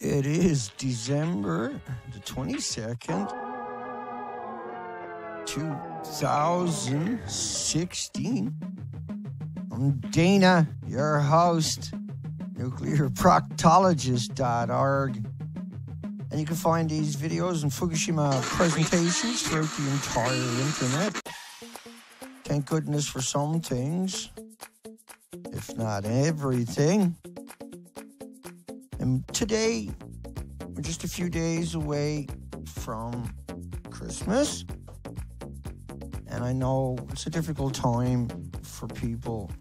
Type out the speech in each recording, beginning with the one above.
It is December the 22nd, 2016. I'm Dana, your host, nuclearproctologist.org. And you can find these videos and Fukushima presentations throughout the entire internet. Thank goodness for some things, if not everything. And today, we're just a few days away from Christmas. And I know it's a difficult time for people,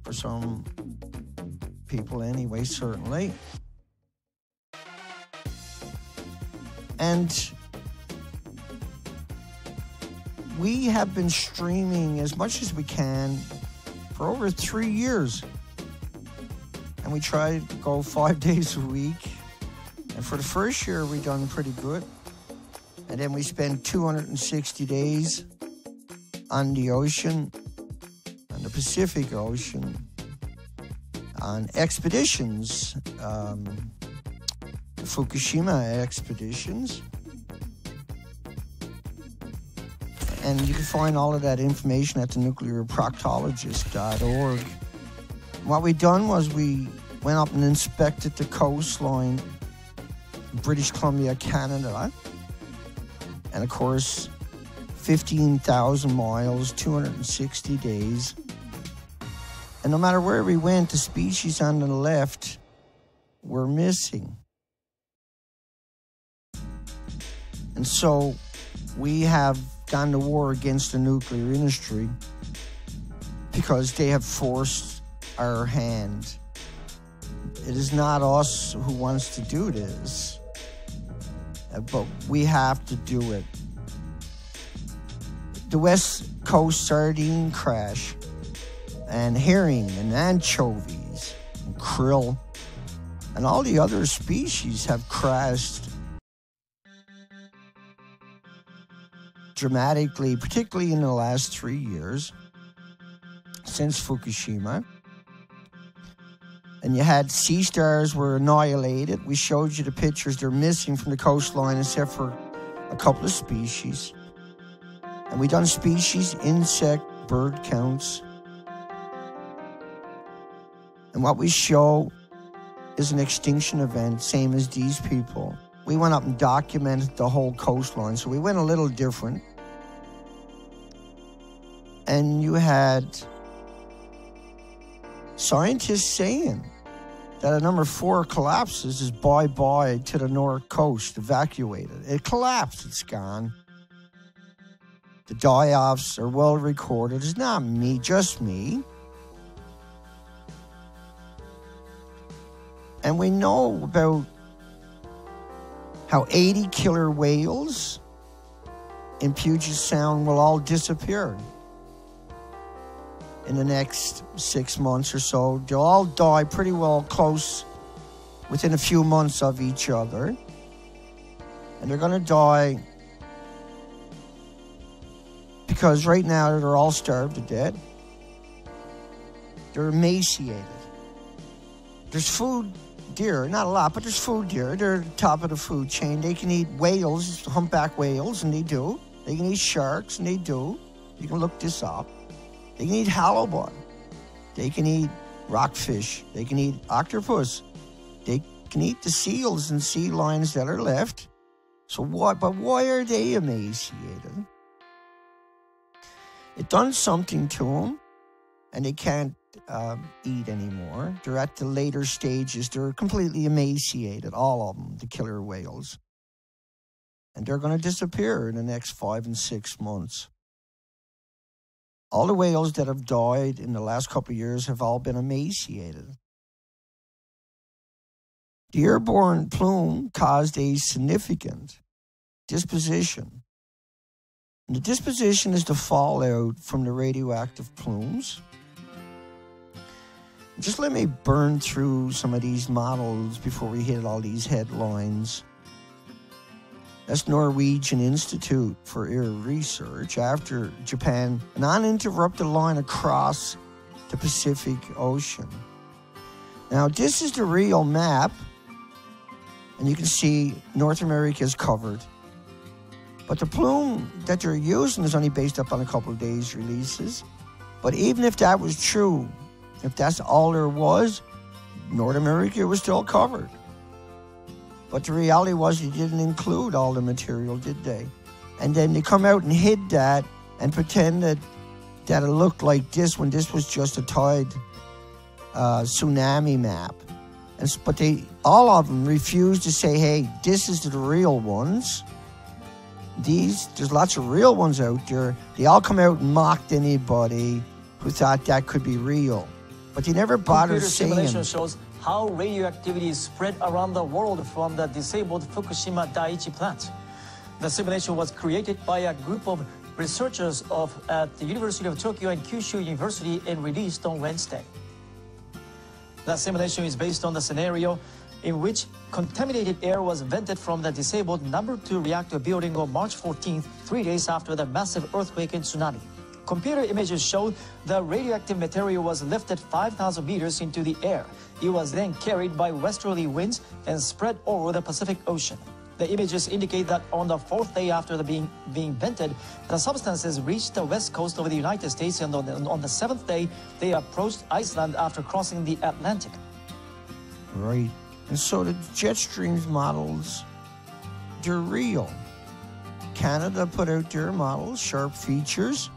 for some people anyway, certainly. And we have been streaming as much as we can for over 3 years. And we tried to go 5 days a week. And for the first year, we done pretty good. And then we spent 260 days on the ocean, on the Pacific Ocean, on expeditions, the Fukushima expeditions. And you can find all of that information at the nuclearproctologist.org. What we done was we went up and inspected the coastline in British Columbia, Canada. And of course, 15,000 miles, 260 days. And no matter where we went, the species on the left were missing. And so we have gone to war against the nuclear industry because they have forced our hand. It is not us who wants to do this, but we have to do it. The West Coast sardine crash, and herring and anchovies and krill and all the other species have crashed dramatically, particularly in the last 3 years since Fukushima. And you had sea stars were annihilated. We showed you the pictures. They're missing from the coastline except for a couple of species. And we done species, insect, bird counts. And what we show is an extinction event, same as these people. We went up and documented the whole coastline, so we went a little different. And you had scientists saying that a number 4 collapses is bye-bye to the North Coast, evacuated. It collapsed, it's gone. The die-offs are well recorded. It's not me, just me. And we know about how 80 killer whales in Puget Sound will all disappear in the next 6 months or so. They'll all die pretty well close within a few months of each other. And they're going to die because right now they're all starved to death. They're emaciated. There's food deer, not a lot, but there's food deer. They're at the top of the food chain. They can eat whales, humpback whales, and they do. They can eat sharks, and they do. You can look this up. They can eat halibut. They can eat rockfish. They can eat octopus. They can eat the seals and sea lions that are left. So what? But why are they emaciated? It done something to them, and they can't eat anymore. They're at the later stages. They're completely emaciated, all of them, the killer whales. And they're going to disappear in the next 5 and 6 months. All the whales that have died in the last couple of years have all been emaciated. The airborne plume caused a significant disposition. And the disposition is the fallout from the radioactive plumes. Just let me burn through some of these models before we hit all these headlines. That's Norwegian Institute for Air Research. After Japan, an uninterrupted line across the Pacific Ocean. Now, this is the real map And you can see North America is covered. But the plume that they're using is only based up on a couple of days' releases. But even if that was true, if that's all there was, North America was still covered. But the reality was they didn't include all the material, did they? And then they come out and hid that and pretended that it looked like this when this was just a tide tsunami map. But all of them refused to say, hey, this is the real ones. There's lots of real ones out there. They all come out and mocked anybody who thought that could be real. But they never bothered saying. Computer simulation shows how radioactivity is spread around the world from the disabled Fukushima Daiichi plant. The simulation was created by a group of researchers at the University of Tokyo and Kyushu University and released on Wednesday. The simulation is based on the scenario in which contaminated air was vented from the disabled number 2 reactor building on March 14th, 3 days after the massive earthquake and tsunami. Computer images showed the radioactive material was lifted 5,000 meters into the air. It was then carried by westerly winds and spread over the Pacific Ocean. The images indicate that on the 4th day after being vented, the substances reached the west coast of the United States, and on the 7th day, they approached Iceland after crossing the Atlantic. Right. And so the jet streams models, they're real. Canada put out their models, sharp features,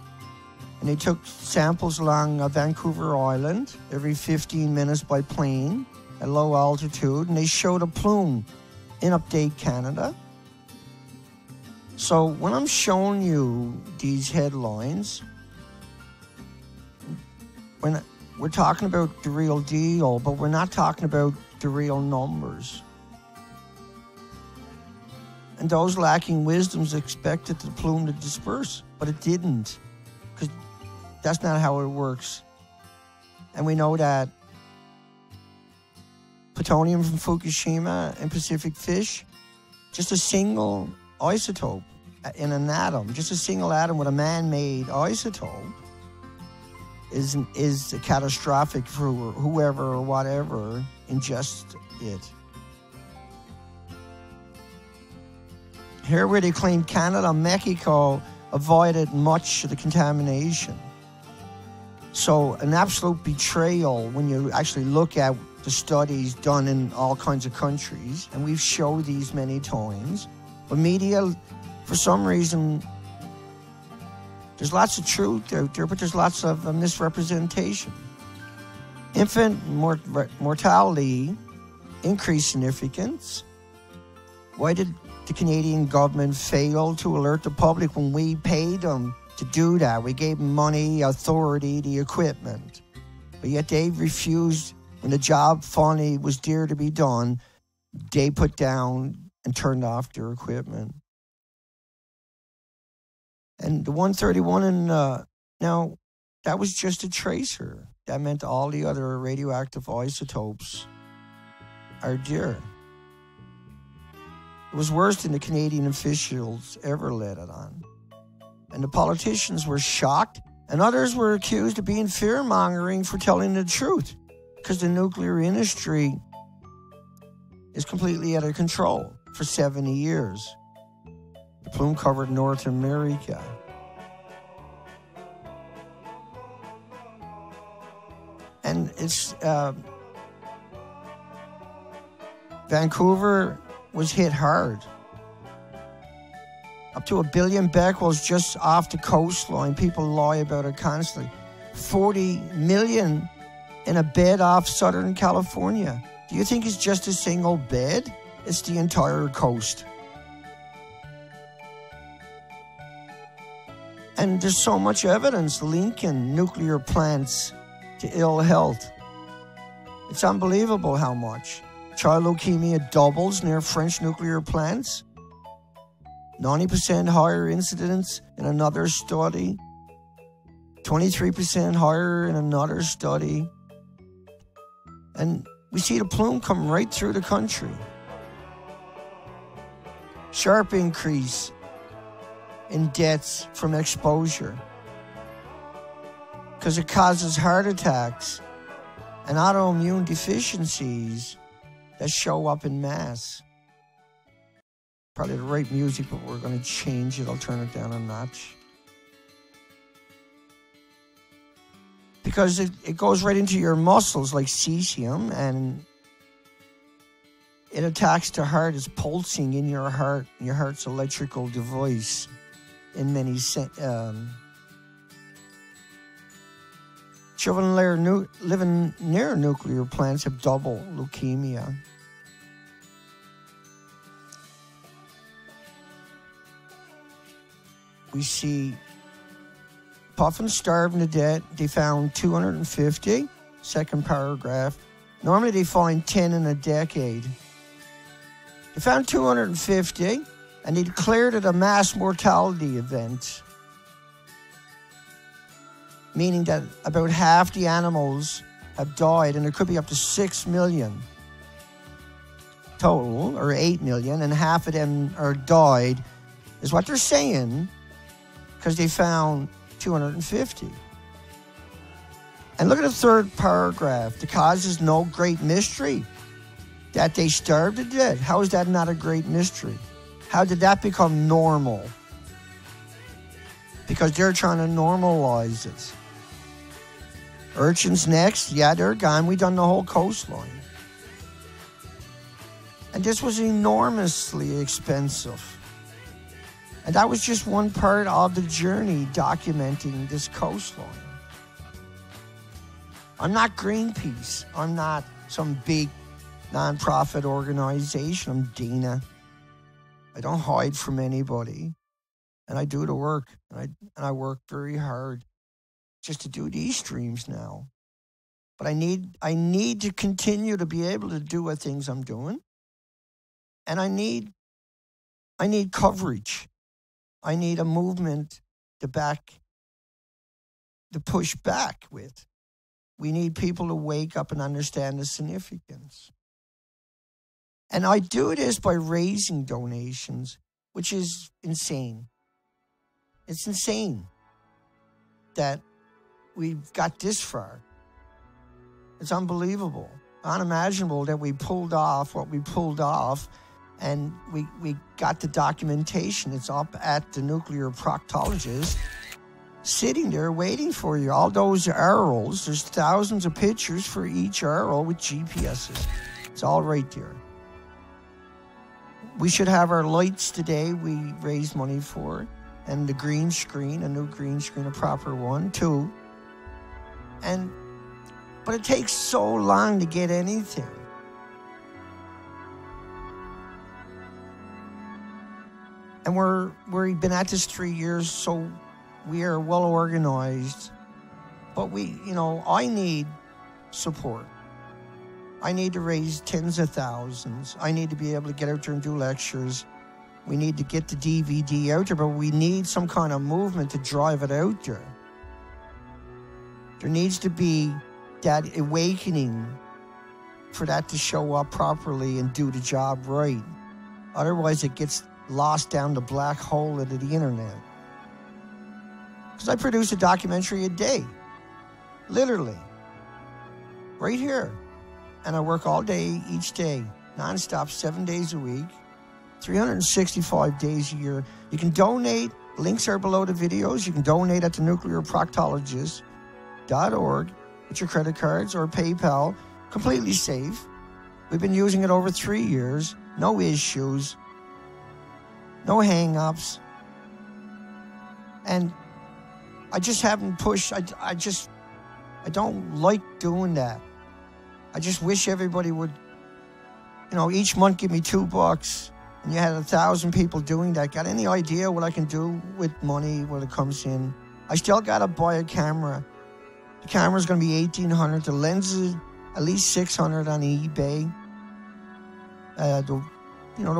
and they took samples along Vancouver Island every 15 minutes by plane at low altitude, and they showed a plume in Update Canada. So when I'm showing you these headlines, when we're talking about the real deal, but we're not talking about the real numbers. And those lacking wisdoms expected the plume to disperse, but it didn't, because that's not how it works. And we know that plutonium from Fukushima and Pacific fish, just a single isotope in an atom, just a single atom with a man-made isotope is catastrophic for whoever or whatever ingests it. Here where they claim Canada and Mexico avoided much of the contamination. So an absolute betrayal when you actually look at the studies done in all kinds of countries, and we've showed these many times. But media, for some reason, there's lots of truth out there, but there's lots of misrepresentation. Infant mortality increased significance. Why did the Canadian government fail to alert the public when we paid them to do that? We gave them money, authority, the equipment. But yet they refused. When the job finally was there to be done, they put down and turned off their equipment. And the 131, now, that was just a tracer. That meant all the other radioactive isotopes are there. It was worse than the Canadian officials ever let it on. And the politicians were shocked, and others were accused of being fear-mongering for telling the truth, because the nuclear industry is completely out of control for 70 years. The plume covered North America. And it's Vancouver was hit hard. Up to 1 billion becquerels just off the coastline. People lie about it constantly. 40 million in a bed off Southern California. Do you think it's just a single bed? It's the entire coast. And there's so much evidence linking nuclear plants to ill health. It's unbelievable how much. Child leukemia doubles near French nuclear plants. 90% higher incidence in another study. 23% higher in another study. And we see the plume come right through the country. Sharp increase in deaths from exposure, because it causes heart attacks and autoimmune deficiencies that show up in mass. Probably the right music, but we're going to change it. I'll turn it down a notch. Because it goes right into your muscles like cesium, and it attacks the heart. It's pulsing in your heart. Your heart's electrical device in many children living near nuclear plants have double leukemia. We see puffins starving to death. They found 250. Second paragraph. Normally they find 10 in a decade. They found 250, and they declared it a mass mortality event, meaning that about half the animals have died, and there could be up to 6 million total, or 8 million, and half of them are died, is what they're saying, because they found 250. And look at the third paragraph. The cause is no great mystery. That they starved to death. How is that not a great mystery? How did that become normal? Because they're trying to normalize it. Urchins next. Yeah, they're gone. We done the whole coastline. And this was enormously expensive. And that was just one part of the journey documenting this coastline. I'm not Greenpeace. I'm not some big non-profit organization. I'm Dana. I don't hide from anybody. And I do the work. And I work very hard just to do these streams now. But I need to continue to be able to do what things I'm doing. And I need coverage. I need a movement to push back with. We need people to wake up and understand the significance. And I do this by raising donations, which is insane. It's insane that we've got this far. It's unbelievable, unimaginable that we pulled off what we pulled off, and we got the documentation. It's up at the nuclear proctologist, sitting there waiting for you. All those arrows, there's thousands of pictures for each arrow with GPSs. It's all right there. We should have our lights today. We raised money for it. And the green screen, a new green screen, a proper one, too. But it takes so long to get anything. And we've been at this 3 years, so we are well organized. But I need support. I need to raise tens of thousands. I need to be able to get out there and do lectures. We need to get the DVD out there, but we need some kind of movement to drive it out there. There needs to be that awakening for that to show up properly and do the job right. Otherwise, it gets lost down the black hole of the internet. Because I produce a documentary a day, literally, right here. And I work all day, each day, nonstop, 7 days a week, 365 days a year. You can donate. Links are below the videos. You can donate at the nuclearproctologist.org with your credit cards or PayPal. Completely safe. We've been using it over 3 years. No issues. No hang-ups. And I just haven't pushed. I don't like doing that. I just wish everybody would, each month give me $2, and you had 1,000 people doing that. Got any idea what I can do with money when it comes in? I still got to buy a camera. The camera's going to be $1,800. The lenses, at least $600 on eBay. The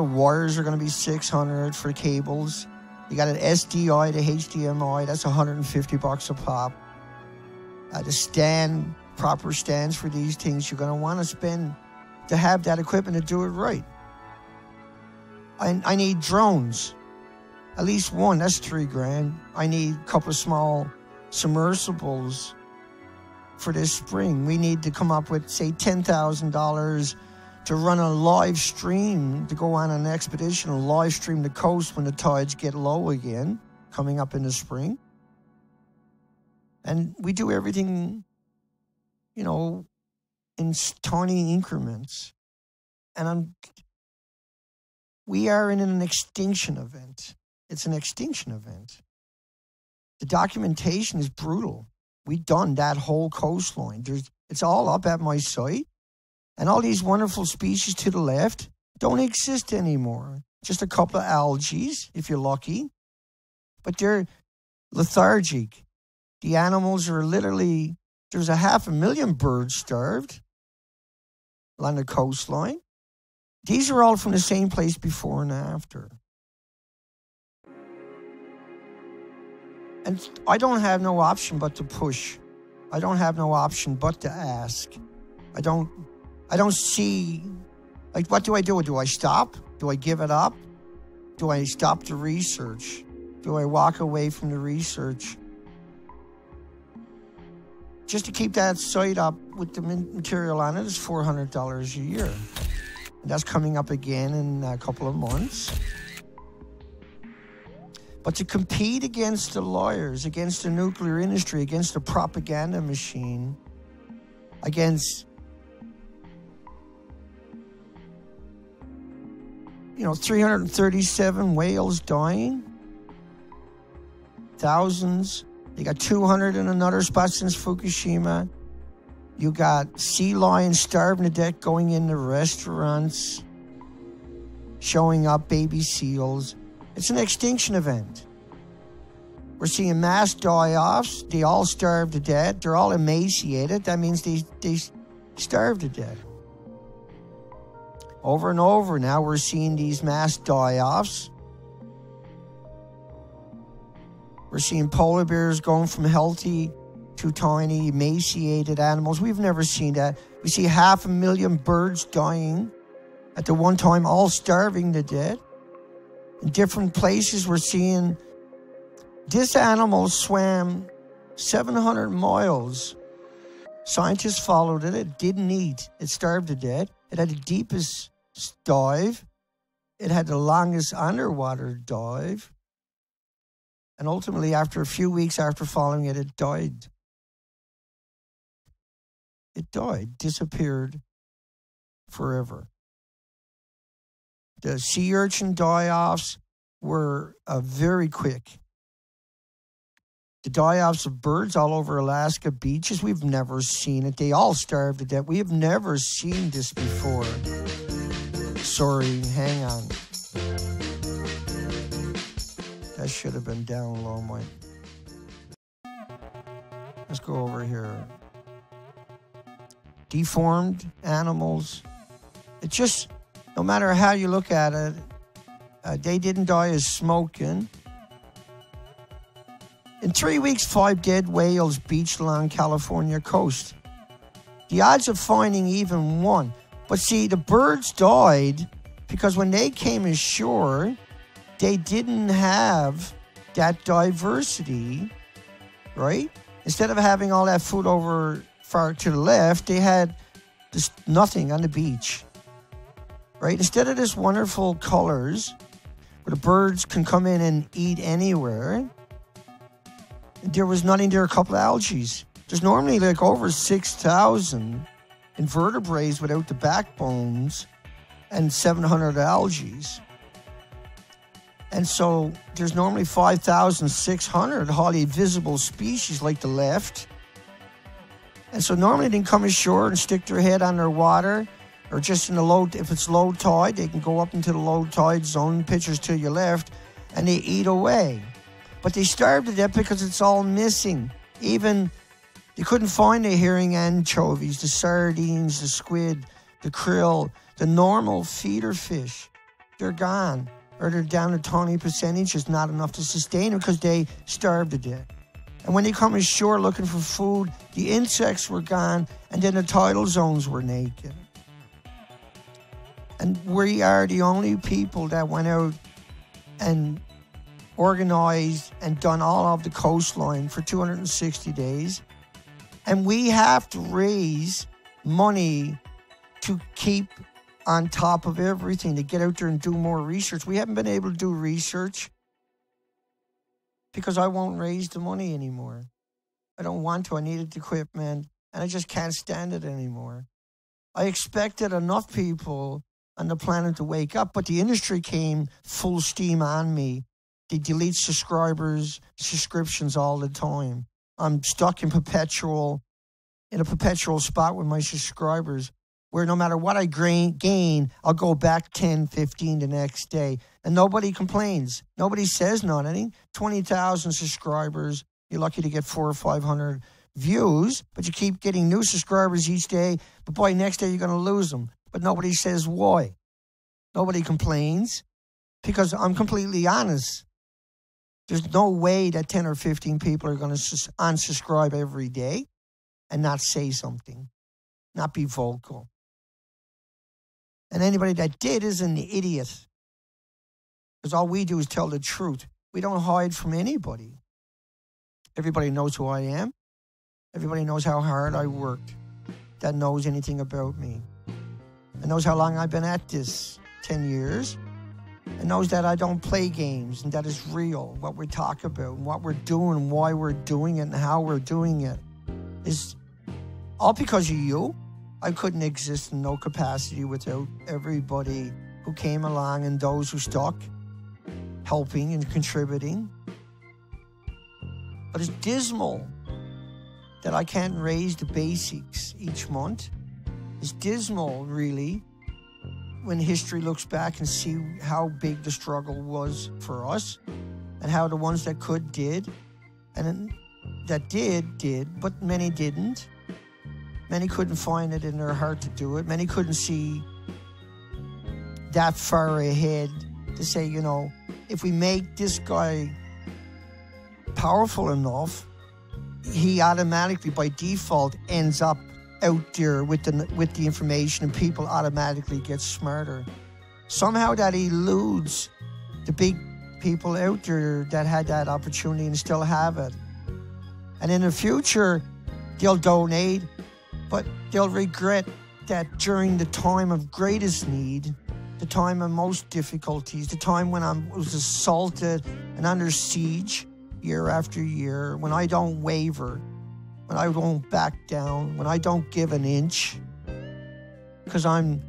wires are going to be $600 for cables. You got an SDI to HDMI. That's $150 a pop. The stand, proper stands for these things, you're going to want to spend to have that equipment to do it right. I need drones. At least one. That's $3,000. I need a couple of small submersibles for this spring. We need to come up with, say, $10,000 to run a live stream, to go on an expedition and live stream the coast when the tides get low again, coming up in the spring. And we do everything, you know, in tiny increments. And we are in an extinction event. It's an extinction event. The documentation is brutal. We've done that whole coastline. It's all up at my site. And all these wonderful species to the left don't exist anymore. Just a couple of algae, if you're lucky. But they're lethargic. The animals are literally, there's 500,000 birds starved along the coastline. These are all from the same place before and after. And I don't have no option but to push. I don't have no option but to ask. I don't see, like, what do I do? Do I stop? Do I give it up? Do I stop the research? Do I walk away from the research? Just to keep that site up with the material on it is $400 a year. And that's coming up again in a couple of months. But to compete against the lawyers, against the nuclear industry, against the propaganda machine, against, 337 whales dying, thousands. You got 200 in another spot since Fukushima. You got sea lions starving to death going into restaurants, showing up baby seals. It's an extinction event. We're seeing mass die-offs. They all starve to death. They're all emaciated. That means they starve to death. Over and over now, we're seeing these mass die-offs. We're seeing polar bears going from healthy to tiny, emaciated animals. We've never seen that. We see 500,000 birds dying at the one time, all starving to death. In different places, we're seeing this animal swam 700 miles. Scientists followed it. It didn't eat. It starved to death. It had the deepest dive. It had the longest underwater dive. And ultimately, after a few weeks after following it, it died. It died, disappeared forever. The sea urchin die-offs were very quick. The die-offs of birds all over Alaska beaches, we've never seen it. They all starved to death. We have never seen this before. Sorry, hang on. That should have been down low, Mike. Let's go over here. Deformed animals. It just, no matter how you look at it, they didn't die as smoking. In 3 weeks, 5 dead whales beached along California coast. The odds of finding even one. But see, the birds died because when they came ashore, they didn't have that diversity, right? Instead of having all that food over far to the left, they had just nothing on the beach, right? Instead of this wonderful colors where the birds can come in and eat anywhere, there was nothing there, a couple of algae. There's normally like over 6,000 invertebrates without the backbones and 700 algae. And so there's normally 5,600 highly visible species like the left. And so normally they can come ashore and stick their head on their water, or just in the low, if it's low tide, they can go up into the low tide zone, pictures to your left, and they eat away. But they starve to death because it's all missing. Even, they couldn't find the herring anchovies, the sardines, the squid, the krill, the normal feeder fish. They're gone. Or they're down to tiny percentages, not enough to sustain them because they starved to death. And when they come ashore looking for food, the insects were gone, and then the tidal zones were naked. And we are the only people that went out and organized and done all of the coastline for 260 days. And we have to raise money to keep on top of everything to get out there and do more research. We haven't been able to do research because I won't raise the money anymore. I don't want to. I needed the equipment, and I just can't stand it anymore. I expected enough people on the planet to wake up, but the industry came full steam on me. They delete subscriptions all the time. I'm stuck in a perpetual spot with my subscribers, where no matter what I gain, I'll go back 10, 15 the next day. And nobody complains. Nobody says nothing. 20,000 subscribers. You're lucky to get 400 or 500 views, but you keep getting new subscribers each day. But boy, next day you're going to lose them. But nobody says why. Nobody complains because I'm completely honest. There's no way that 10 or 15 people are going to unsubscribe every day and not say something, not be vocal. And anybody that did is an idiot. Because all we do is tell the truth. We don't hide from anybody. Everybody knows who I am. Everybody knows how hard I worked. That knows anything about me. And knows how long I've been at this, 10 years. And knows that I don't play games and that it's real, what we talk about and what we're doing and why we're doing it and how we're doing it. Is all because of you. I couldn't exist in no capacity without everybody who came along and those who stuck, helping and contributing. But it's dismal that I can't raise the basics each month. It's dismal, really, when history looks back and see how big the struggle was for us and how the ones that could did, and that did, but many didn't. Many couldn't find it in their heart to do it. Many couldn't see that far ahead to say, you know, if we make this guy powerful enough, he automatically, by default, ends up out there with the information, and people automatically get smarter. Somehow that eludes the big people out there that had that opportunity and still have it. And in the future, they'll donate, but they'll regret that during the time of greatest need, the time of most difficulties, the time when I was assaulted and under siege year after year, when I don't waver, when I won't back down, when I don't give an inch, because I'm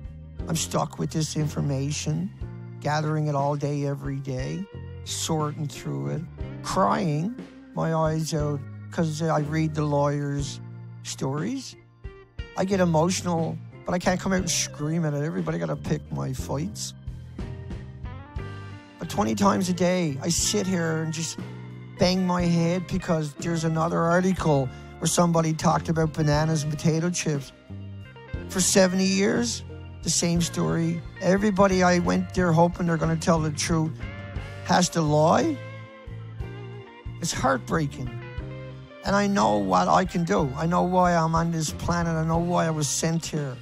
stuck with this information, gathering it all day, every day, sorting through it, crying my eyes out because I read the lawyers' stories. I get emotional, but I can't come out and scream at it. Everybody got to pick my fights. But 20 times a day, I sit here and just bang my head because there's another article where somebody talked about bananas and potato chips. For 70 years, the same story. Everybody I went there hoping they're going to tell the truth has to lie. It's heartbreaking. And I know what I can do. I know why I'm on this planet. I know why I was sent here.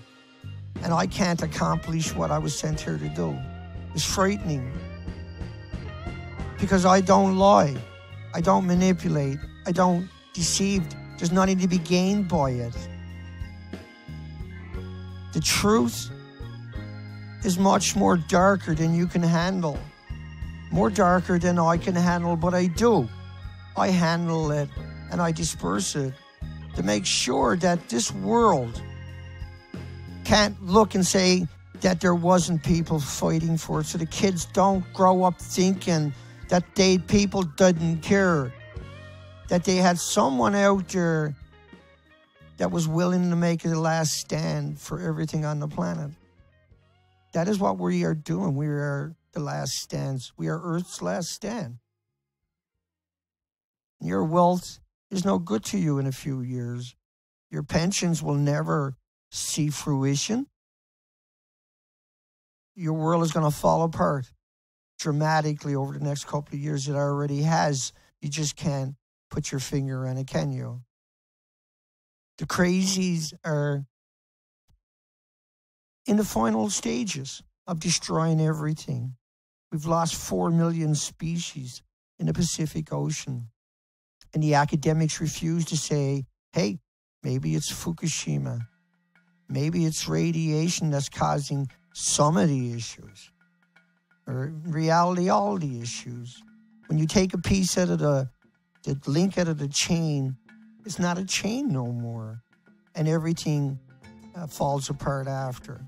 And I can't accomplish what I was sent here to do. It's frightening. Because I don't lie. I don't manipulate. I don't deceive. There's nothing to be gained by it. The truth is much more darker than you can handle. More darker than I can handle, but I do. I handle it and I disperse it to make sure that this world can't look and say that there wasn't people fighting for it, so the kids don't grow up thinking that people didn't care, that they had someone out there that was willing to make a last stand for everything on the planet. That is what we are doing. We are the last stands. We are Earth's last stand. Your wealth is no good to you in a few years. Your pensions will never see fruition. Your world is going to fall apart dramatically over the next couple of years. It already has. You just can't put your finger on it, can you? The crazies are in the final stages of destroying everything. We've lost 4 million species in the Pacific Ocean. And the academics refuse to say, hey, maybe it's Fukushima. Maybe it's radiation that's causing some of the issues, or in reality, all the issues. When you take a piece out of the link out of the chain, it's not a chain no more, and everything falls apart after.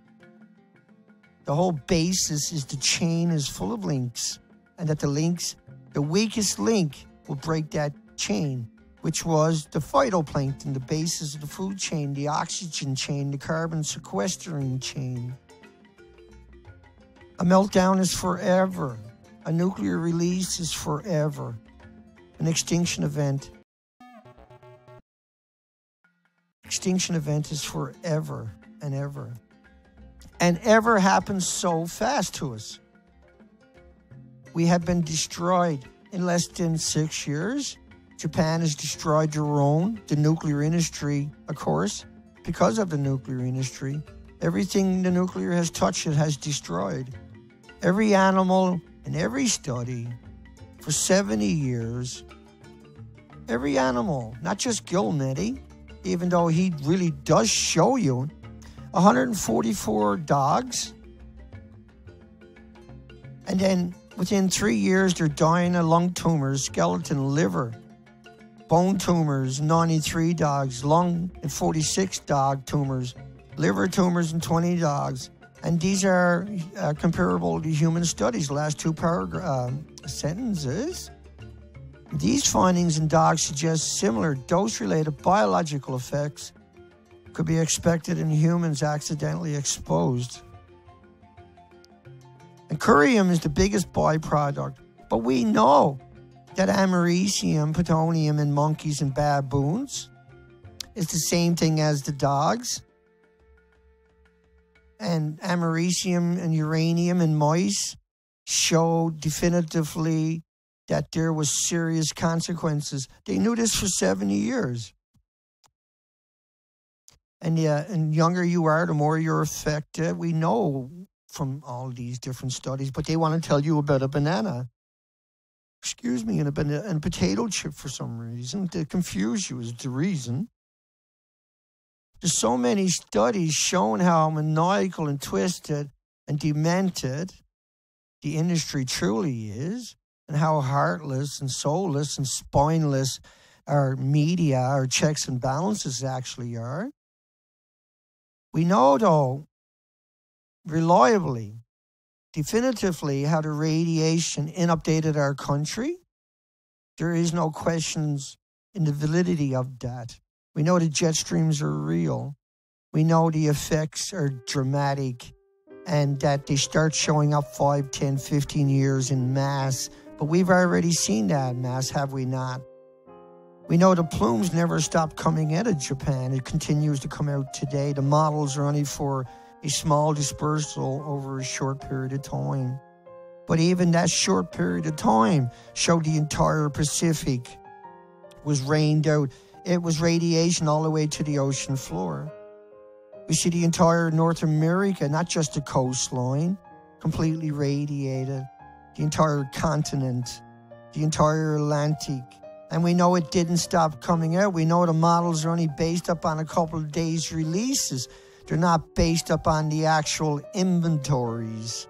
The whole basis is the chain is full of links, and that the weakest link will break that chain, which was the phytoplankton, the basis of the food chain, the oxygen chain, the carbon sequestering chain. A meltdown is forever. A nuclear release is forever. An extinction event. Extinction event is forever and ever. And ever happens so fast to us. We have been destroyed in less than 6 years. Japan has destroyed the nuclear industry, of course, because of the nuclear industry. Everything the nuclear has touched, it has destroyed. Every animal in every study for 70 years, every animal, not just Gilnetty, even though he really does show you 144 dogs. And then within 3 years, they're dying of lung tumors, skeleton, liver, bone tumors, 93 dogs, lung and 46 dog tumors, liver tumors in 20 dogs. And these are comparable to human studies, last two sentences. These findings in dogs suggest similar dose-related biological effects could be expected in humans accidentally exposed. And curium is the biggest byproduct, but we know that americium, plutonium in monkeys and baboons is the same thing as the dogs. And americium and uranium in mice show definitively that there was serious consequences. They knew this for 70 years. And younger you are, the more you're affected. We know from all these different studies, but they want to tell you about a banana. Excuse me, and a potato chip for some reason. To confuse you is the reason. There's so many studies showing how maniacal and twisted and demented the industry truly is, and how heartless and soulless and spineless our media, our checks and balances actually are. We know, though, reliably, definitively, how the radiation inundated our country. There is no questions in the validity of that. We know the jet streams are real. We know the effects are dramatic and that they start showing up 5, 10, 15 years in mass. But we've already seen that in mass, have we not? We know the plumes never stop coming out of Japan. It continues to come out today. The models are only for a small dispersal over a short period of time. But even that short period of time showed the entire Pacific was rained out. It was radiation all the way to the ocean floor. We see the entire North America, not just the coastline, completely radiated. The entire continent, the entire Atlantic. And we know it didn't stop coming out. We know the models are only based up on a couple of days' releases. They're not based up on the actual inventories.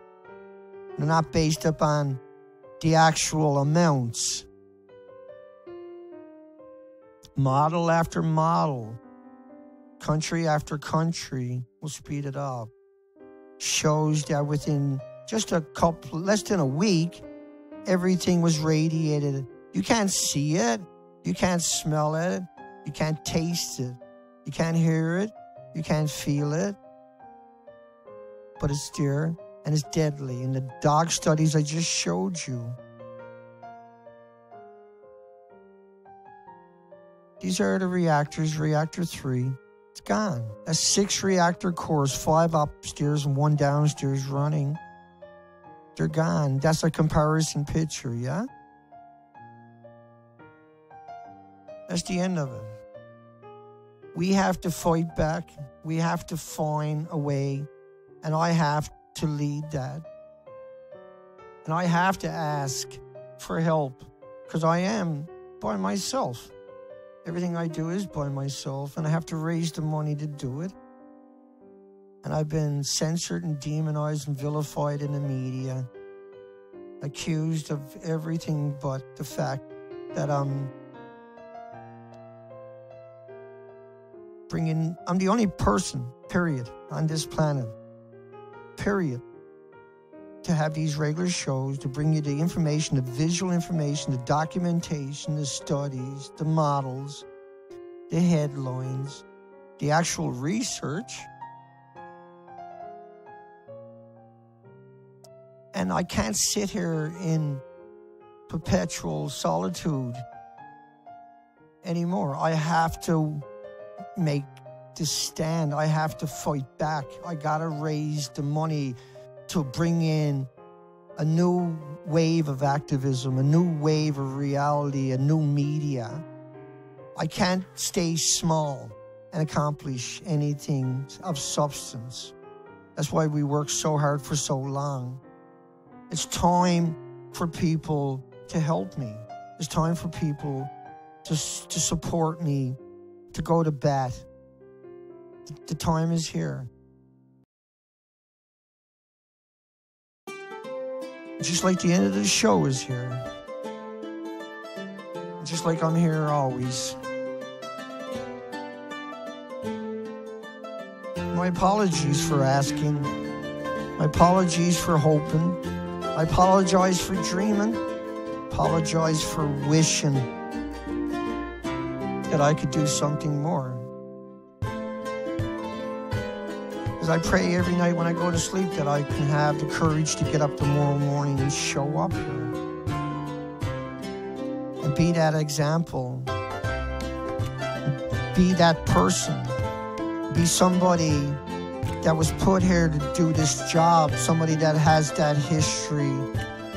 They're not based up on the actual amounts. Model after model, country after country, will speed it up. Shows that within just less than a week, everything was radiated. You can't see it, you can't smell it, you can't taste it, you can't hear it, you can't feel it, but it's there and it's deadly. In the dog studies I just showed you, these are the reactors. Reactor 3, it's gone. That's 6 reactor cores, 5 upstairs and 1 downstairs running. They're gone. That's a comparison picture, yeah? That's the end of it. We have to fight back. We have to find a way. And I have to lead that. And I have to ask for help. Because I am by myself. Everything I do is by myself. And I have to raise the money to do it. And I've been censored and demonized and vilified in the media, accused of everything but the fact that I'm the only person, period, on this planet, period, to have these regular shows, to bring you the information, the visual information, the documentation, the studies, the models, the headlines, the actual research. And I can't sit here in perpetual solitude anymore. I have to make this stand. I have to fight back. I gotta raise the money to bring in a new wave of activism, a new wave of reality, a new media. I can't stay small and accomplish anything of substance. That's why we work so hard for so long. It's time for people to help me. It's time for people to support me, to go to bat. The time is here. Just like the end of the show is here. Just like I'm here always. My apologies for asking. My apologies for hoping. I apologize for dreaming. Apologize for wishing that I could do something more. Because I pray every night when I go to sleep that I can have the courage to get up tomorrow morning and show up here. And be that example. Be that person. Be somebody that was put here to do this job, somebody that has that history,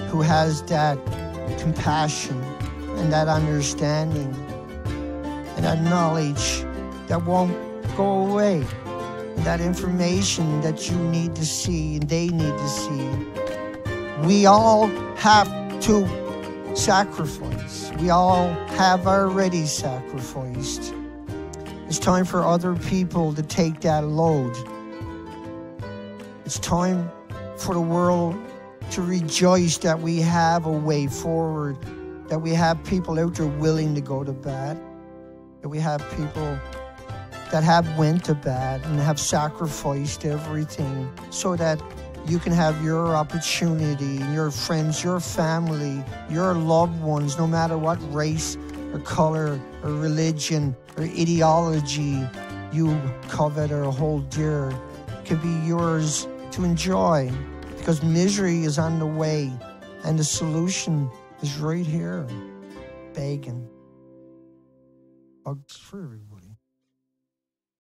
who has that compassion and that understanding and that knowledge that won't go away, and that information that you need to see and they need to see. We all have to sacrifice. We all have already sacrificed. It's time for other people to take that load. It's time for the world to rejoice that we have a way forward, that we have people out there willing to go to bat, that we have people that have went to bat and have sacrificed everything so that you can have your opportunity, your friends, your family, your loved ones, no matter what race or color or religion or ideology you covet or hold dear, can be yours to enjoy, because misery is on the way and the solution is right here, begging. Hugs for everybody.